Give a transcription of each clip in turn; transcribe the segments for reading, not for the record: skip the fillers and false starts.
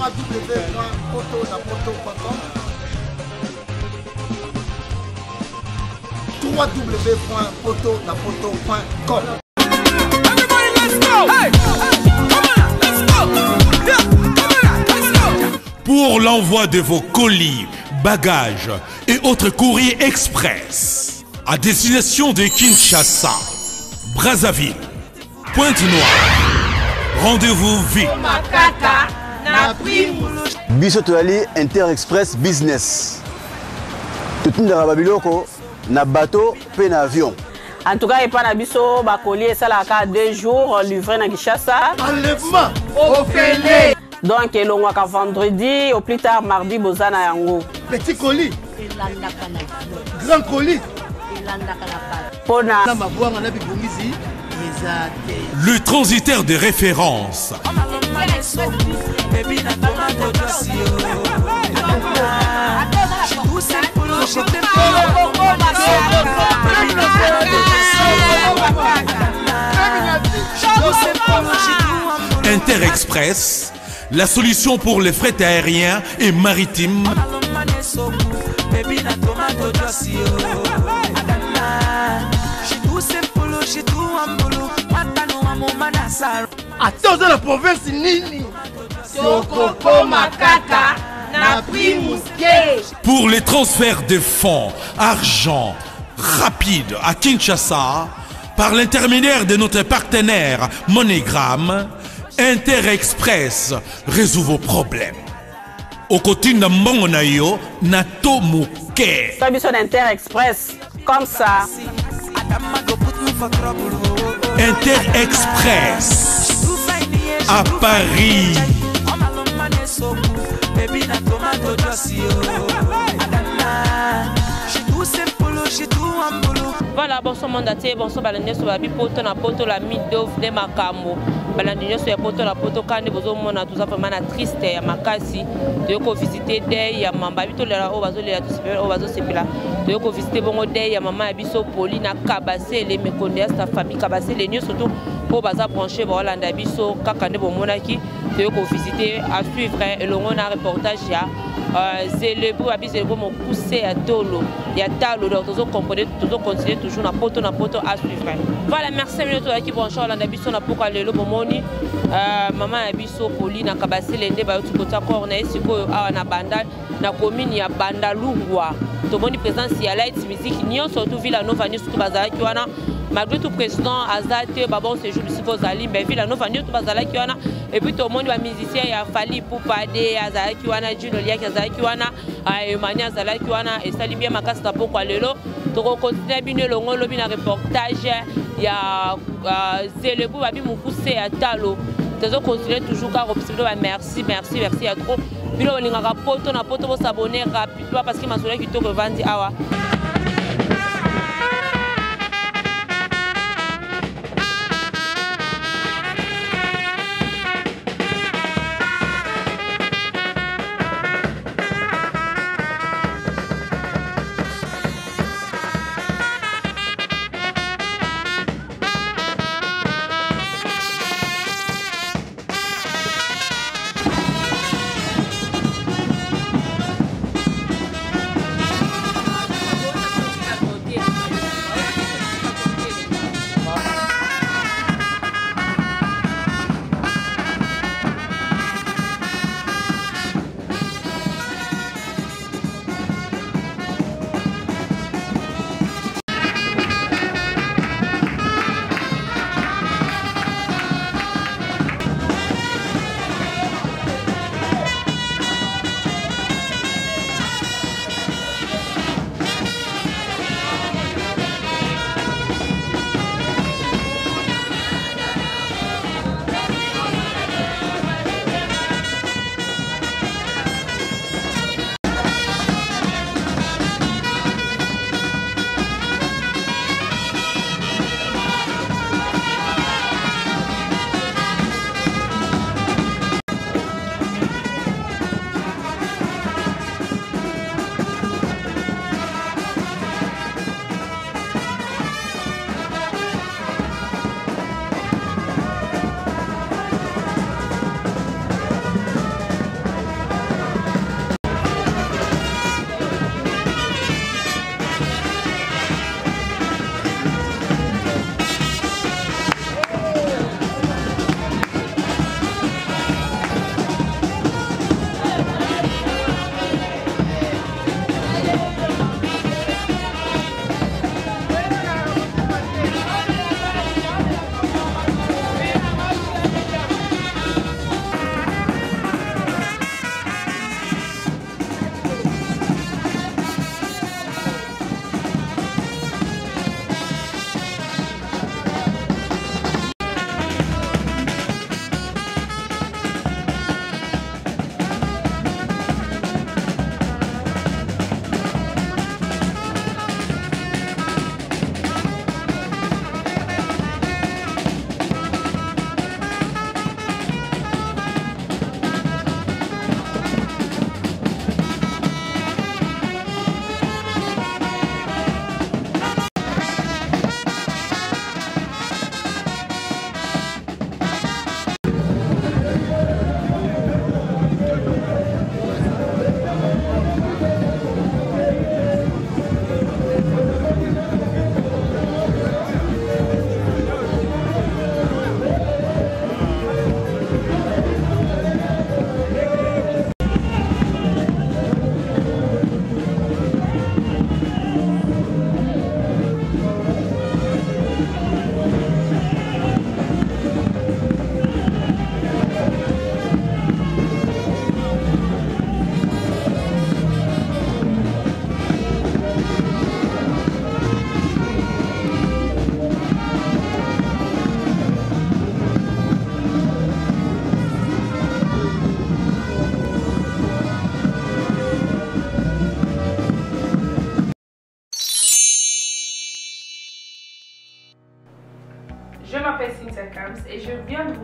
www.potonapoto.com www.potonapoto.com. Everybody, let's go! Hey! Come on, let's go! Yeah, come on, let's go! Pour l'envoi de vos colis, bagages et autres courriers express à destination de Kinshasa, Brazzaville, Pointe-Noire, rendez-vous vite. Biso toali Inter-Express Business. Tout le monde na bateau pe na avion. En tout cas, il n'y a pas de colis, ça a 2 jours livré à Kinshasa. Enlèvement au Félé. Donc, il y a vendredi, au plus tard mardi, Bozana Yango. Petit colis. Grand colis. Le transitaire de référence. Inter-Express, la solution pour les frais aériens et maritimes. Attends, dans la province Nini. Pour les transferts de fonds, argent rapide à Kinshasa, par l'intermédiaire de notre partenaire MoneyGram, Inter-Express résout vos problèmes. Au côté de Mbongonayo, Nato Mouké. Inter-Express, comme ça. Inter-Express à Paris. Voilà, bonsoir mandaté, bonsoir balandé sur la poto na poto la midov de Makambo. Balandé sur la poto quand vous mona tout ça vraiment triste ya makasi. De ko visiter day ya mamba bito la o bazo le tout super o bazo sepila. De ko visiter bongo day ya maman ya biso Pauline Kabase les mekonde sa famille Kabase les nions surtout pour baza brancher ba Holanda biso kaka ne bomona ki de ko visiter à suivre et le on a reportage ya c'est le beau habit c'est comme pousser à tolo ya talo donc toujours comprendre toujours continuer toujours na poto à suivre. Voilà, merci minutes qui brancher Holanda biso na pourquoi le bomoni maman ya biso Pauline Kabase lende ba tu kota ko na esiko na banda na commune ya Bandalungwa to moni présence ya light music nion surtout Villa Nova ni surtout bazala ki wana malgré tout président Azate babon séjour bisiko zali mais Villa Nova ni tout bazala ki wana et puis tout le monde va musicien ya Fali Poupadé azala ki wana Juno Lia ki azala ki wana Emmanuel azala ki wana et sali bien makasta pourquoi lelo to continuer bino longo lobi na reportage ya Zelebu babi mukuse ya talo tezo continuer toujours car merci à trop bino lingaka poto na poto vous s'abonner rapidement parce que ma soeur qui to revandi awa.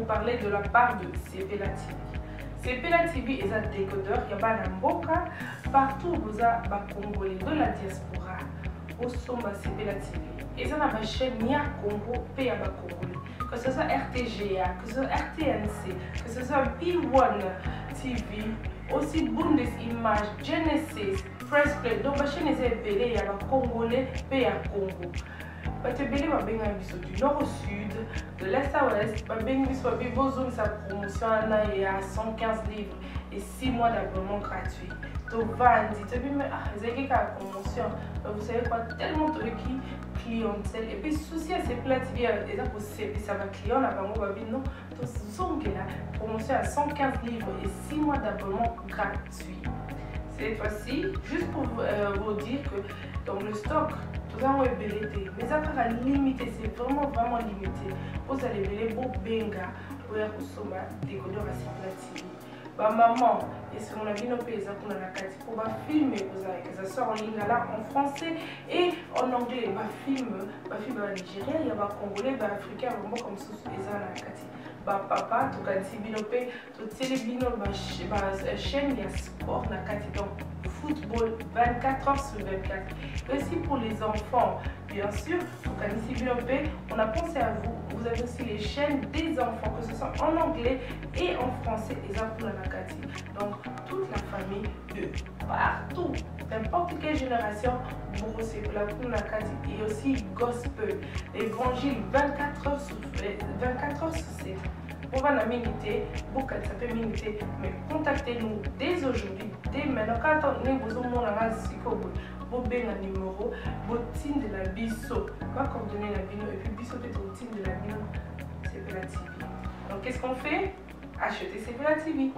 parler de la part de Sepela TV. Sepela TV est un décodeur, il y a un mboka, partout vous avez des Congolais de la diaspora, au sommet Sepela TV. Et ça a une chaîne Nia Congo, pays à Congolais. Que ce soit RTGA, que ce soit RTNC, que ce soit P1 TV, aussi Bundesimage, Genesis, Press Play. Donc, la chaîne est appelée, il y a des Congolais, pays à Congo. Batebele babenga biso du nord au sud, de l'est à ouest, babenga biso babi besoin sa promotion il y a 115 livres et 6 mois d'abonnement gratuit. To vandi, to bi mais zeki ka promotion. Vous savez quoi, tellement de qui clientèle et puis souci à ces plats TV et ça pour ça va client là bango babi non, to zonge la promotion à 115 livres et 6 mois d'abonnement gratuit. Cette fois-ci, juste pour vous dire que dans le stock, tout ça est belleté, mais ça va limité, c'est vraiment limité. Vous allez belleter beau benga pour consommer des décodeurs à Sepela TV. Bah maman, et si on a vu nos pays, ça qu'on a la carte pour filmer, ça sort en ligne là en français et en anglais. Bah film à Nigeria, il y a des Congolais, des Africains, vraiment comme ça, et ça la carte. Bah papa, tout cas si binopé, tout télébino, bah chaîne il y a sport la carte donc football 24 heures sur 24. Et aussi pour les enfants, bien sûr, tout cas si binopé, on a pensé à vous. Vous avez aussi les chaînes des enfants, que ce soit en anglais et en français, et ça pour la carte. Donc toute la famille de partout, n'importe quelle génération, vous recevez la carte et aussi gospel, l'évangile 24 heures sur 7. On va la miniter, beaucoup ça peut miniter, mais contactez-nous dès aujourd'hui, dès maintenant. Quand on est besoin de vous avez un numéro, vous team de la biso, va coordonner la bino et puis biso peut être au team de la bino, Sepela TV. Donc qu'est-ce qu'on fait? Achetez Sepela TV.